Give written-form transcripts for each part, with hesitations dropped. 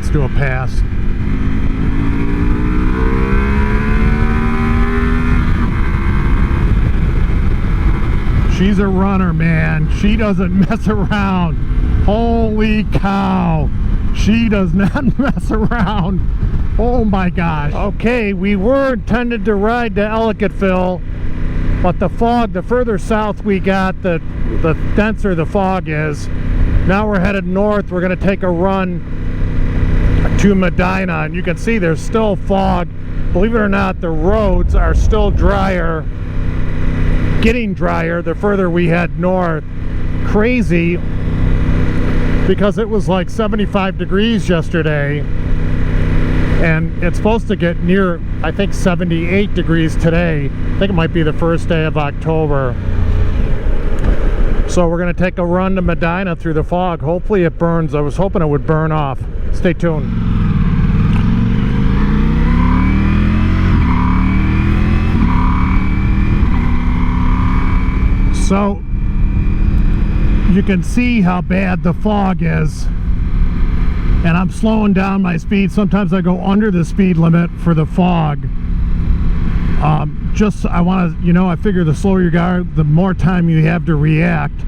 Let's do a pass. She's a runner, man. She doesn't mess around. Holy cow. She does not mess around. Oh my gosh. Okay, we were intended to ride to Ellicottville, but the fog, the further south we got, the denser the fog is. Now we're headed north. We're going to take a run to Medina, and you can see there's still fog. Believe it or not, the roads are still drier, getting drier the further we head north. Crazy, because it was like 75 degrees yesterday, and it's supposed to get near, I think, 78 degrees today. I think it might be the first day of October. So we're going to take a run to Medina through the fog. Hopefully it burns. I was hoping it would burn off. Stay tuned. So you can see how bad the fog is, and I'm slowing down my speed. Sometimes I go under the speed limit for the fog. I want to, I figure the slower you go, the more time you have to react.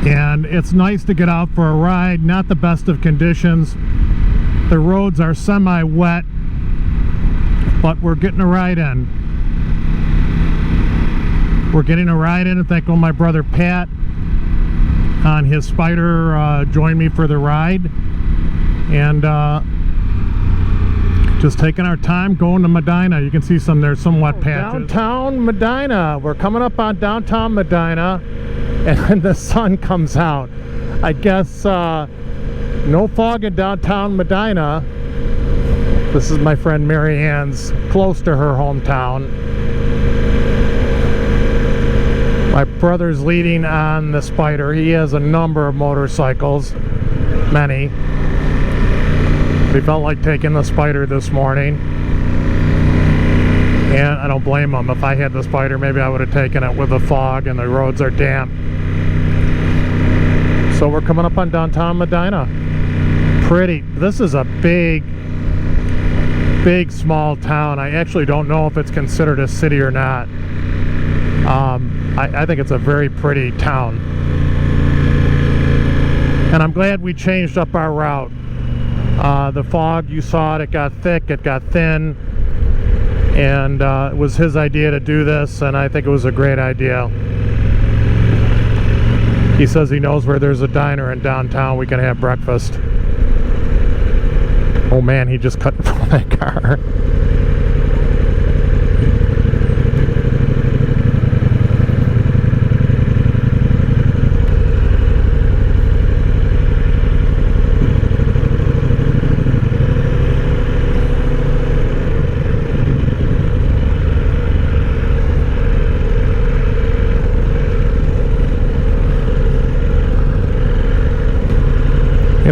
And it's nice to get out for a ride. Not the best of conditions. The roads are semi-wet, but we're getting a ride in. We're getting a ride in, and thank my brother Pat on his Spyder joined me for the ride, and just taking our time going to Medina. You can see there's some wet patches. Downtown Medina. We're coming up on downtown Medina, and then the sun comes out. I guess no fog in downtown Medina. This is my friend Mary Ann's, close to her hometown. My brother's leading on the Spyder. He has a number of motorcycles, many. He felt like taking the Spyder this morning, and I don't blame him. If I had the Spyder, maybe I would have taken it with the fog, and the roads are damp. So we're coming up on downtown Medina. Pretty. This is a big small town. I actually don't know if it's considered a city or not. I think it's a very pretty town, and I'm glad we changed up our route. The fog, you saw it got thick, it got thin, and it was his idea to do this, and I think it was a great idea. He says he knows where there's a diner in downtown we can have breakfast. Oh man, he just cut in front of that car.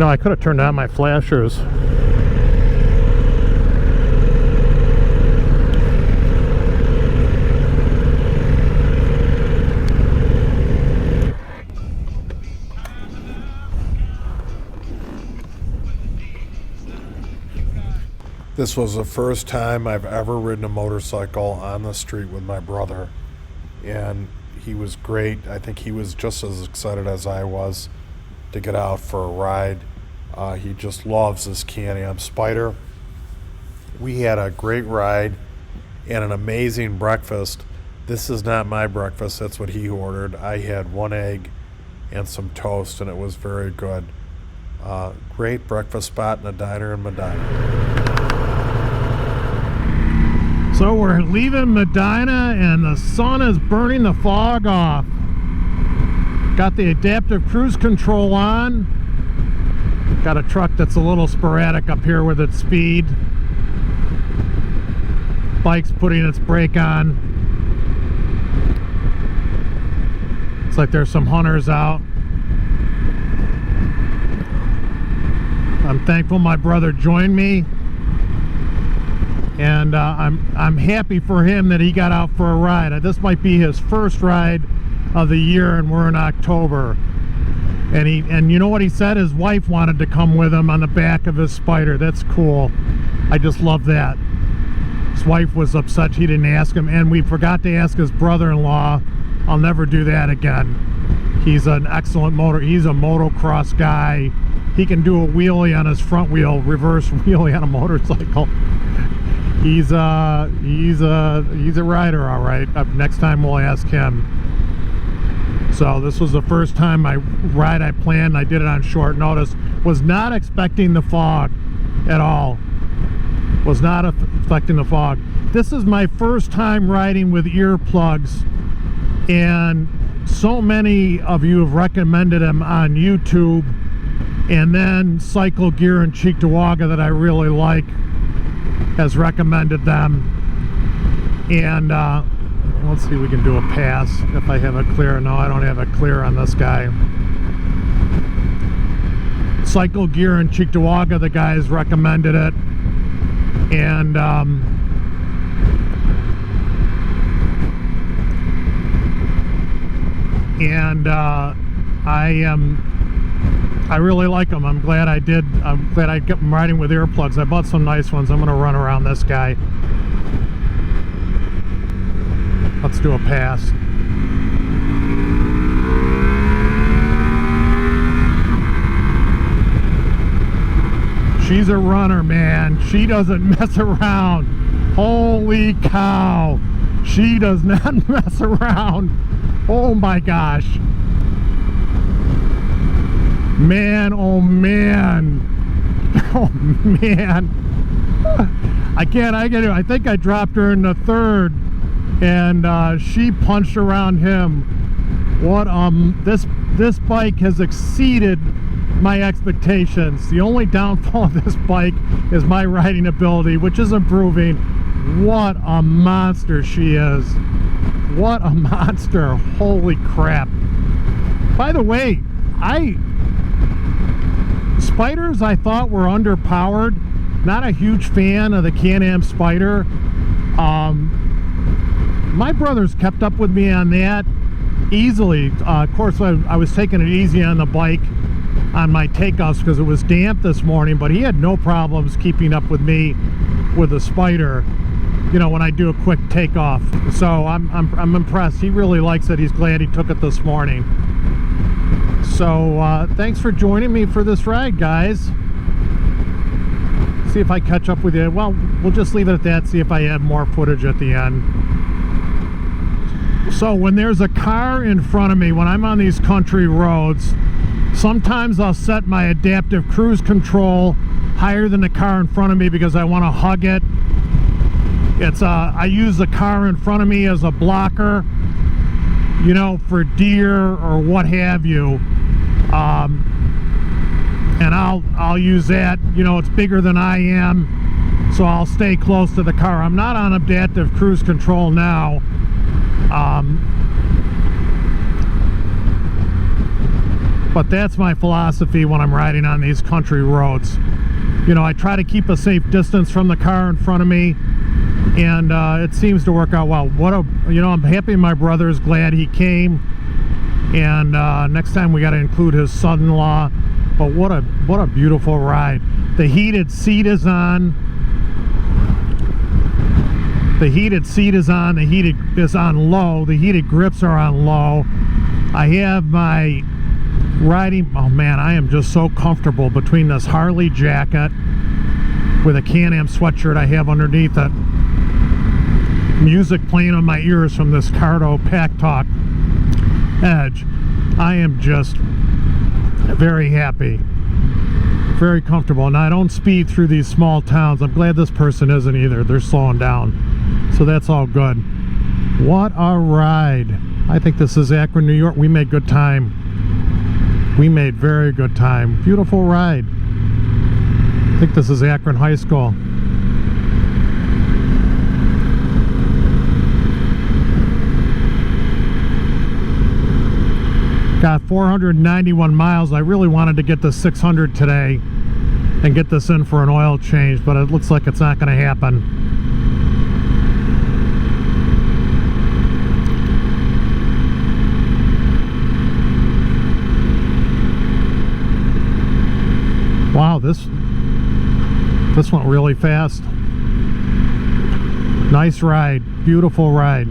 I could have turned on my flashers. This was the first time I've ever ridden a motorcycle on the street with my brother, and he was great. I think he was just as excited as I was to get out for a ride. He just loves this Can-Am Spyder. We had a great ride and an amazing breakfast. This is not my breakfast, that's what he ordered. I had 1 egg and some toast, and it was very good. Great breakfast spot in a diner in Medina. So we're leaving Medina, and the sun is burning the fog off. Got the adaptive cruise control on. Got a truck that's a little sporadic up here with its speed. Bike's putting its brake on. Looks like there's some hunters out. I'm thankful my brother joined me, and I'm happy for him that he got out for a ride. This might be his first ride of the year, and we're in October. And you know what he said? His wife wanted to come with him on the back of his Spyder. That's cool. I just love that. His wife was upset he didn't ask him, and we forgot to ask his brother-in-law. I'll never do that again. He's an excellent he's a motocross guy. He can do a wheelie on his front wheel, reverse wheelie on a motorcycle. He's a rider, all right. Next time we'll ask him. So this was the first time ride I planned. I did it on short notice. Was not expecting the fog at all. Was not expecting the fog. This is my first time riding with earplugs, and so many of you have recommended them on YouTube, and then Cycle Gear and Cheektowaga that I really like has recommended them. And let's see if we can do a pass if I have a clear. No, I don't have a clear on this guy. Cycle Gear and Cheektowaga, the guys recommended it. And I really like them. I'm glad I did. I'm glad I kept them riding with earplugs. I bought some nice ones. I'm going to run around this guy. Let's do a pass. She's a runner, man. She doesn't mess around. Holy cow. She does not mess around. Oh my gosh. Man, oh man. Oh man. I think I dropped her in the third, and she punched around him. What this bike has exceeded my expectations. The only downfall of this bike is my riding ability, which is improving. What a monster she is. What a monster. Holy crap. By the way, Spyders I thought were underpowered. Not a huge fan of the Can-Am Spyder. My brothers kept up with me on that easily. Of course, I was taking it easy on the bike on my takeoffs because it was damp this morning, but he had no problems keeping up with me with the Spyder, you know, when I do a quick takeoff. So I'm impressed. He really likes it. He's glad he took it this morning. So thanks for joining me for this ride, guys. See if I catch up with you. Well, we'll just leave it at that. See if I have more footage at the end. So when there's a car in front of me, when I'm on these country roads, sometimes I'll set my adaptive cruise control higher than the car in front of me because I want to hug it. I use the car in front of me as a blocker, you know, for deer or what have you. And I'll use that, you know, it's bigger than I am, so I'll stay close to the car. I'm not on adaptive cruise control now. But that's my philosophy when I'm riding on these country roads. You know, I try to keep a safe distance from the car in front of me, and it seems to work out well. I'm happy my brother is glad he came, and next time we got to include his son-in-law. But what a beautiful ride. The heated seat is on. The heated seat is on. The heated is on low. The heated grips are on low. I have my riding. Oh man, I am just so comfortable between this Harley jacket with a Can-Am sweatshirt I have underneath it. Music playing on my ears from this Cardo Pack Talk Edge. I am just very happy, very comfortable, and I don't speed through these small towns. I'm glad this person isn't either. They're slowing down, so that's all good. What a ride. I think this is Akron, New York. We made good time. We made very good time. Beautiful ride. I think this is Akron High School. Got 491 miles. I really wanted to get to 600 today and get this in for an oil change, but it looks like it's not going to happen. Wow, this went really fast. Nice ride, beautiful ride.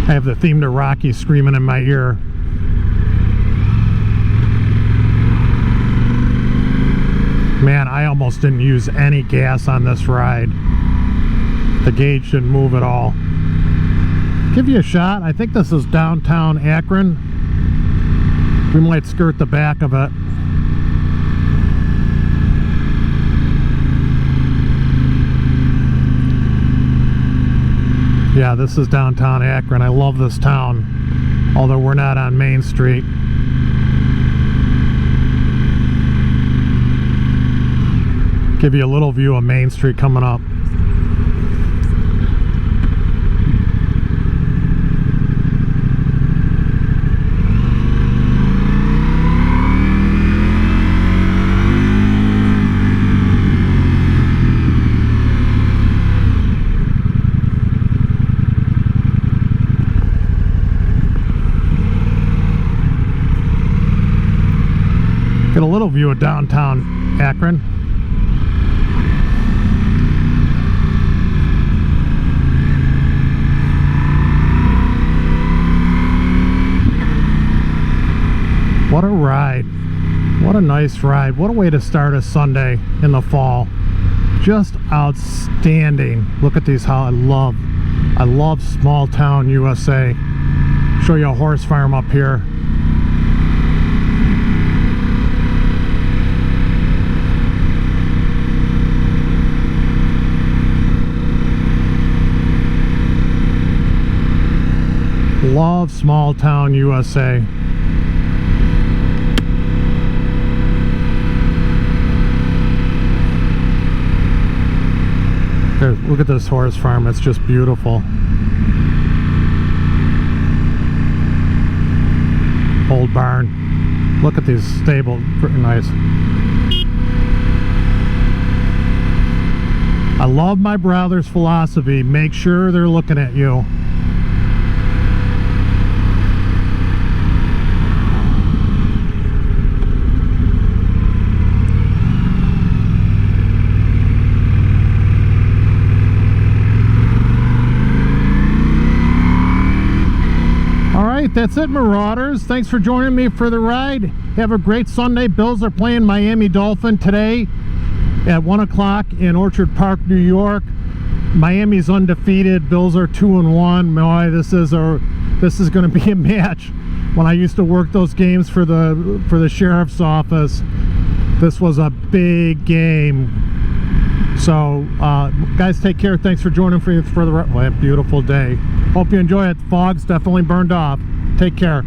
I have the theme to Rocky screaming in my ear. Man, I almost didn't use any gas on this ride. The gauge didn't move at all. Give you a shot. I think this is downtown Akron. We might skirt the back of it. Yeah, this is downtown Akron. I love this town, although we're not on Main Street. Give you a little view of Main Street coming up. Get a little view of downtown Akron. What a ride. What a nice ride. What a way to start a Sunday in the fall. Just outstanding. Look at these, how I love small town USA. Show you a horse farm up here. Love small town USA. Here, look at this horse farm. It's just beautiful. Old barn. Look at these stables. Pretty nice. I love my brother's philosophy. Make sure they're looking at you. That's it, Marauders. Thanks for joining me for the ride. Have a great Sunday. Bills are playing Miami Dolphin today at 1 o'clock in Orchard Park, New York. Miami's undefeated. Bills are 2-1. Boy, this is going to be a match. When I used to work those games for the sheriff's office, this was a big game. So, guys, take care. Thanks for joining for the beautiful day. Hope you enjoy it. The fog's definitely burned off. Take care.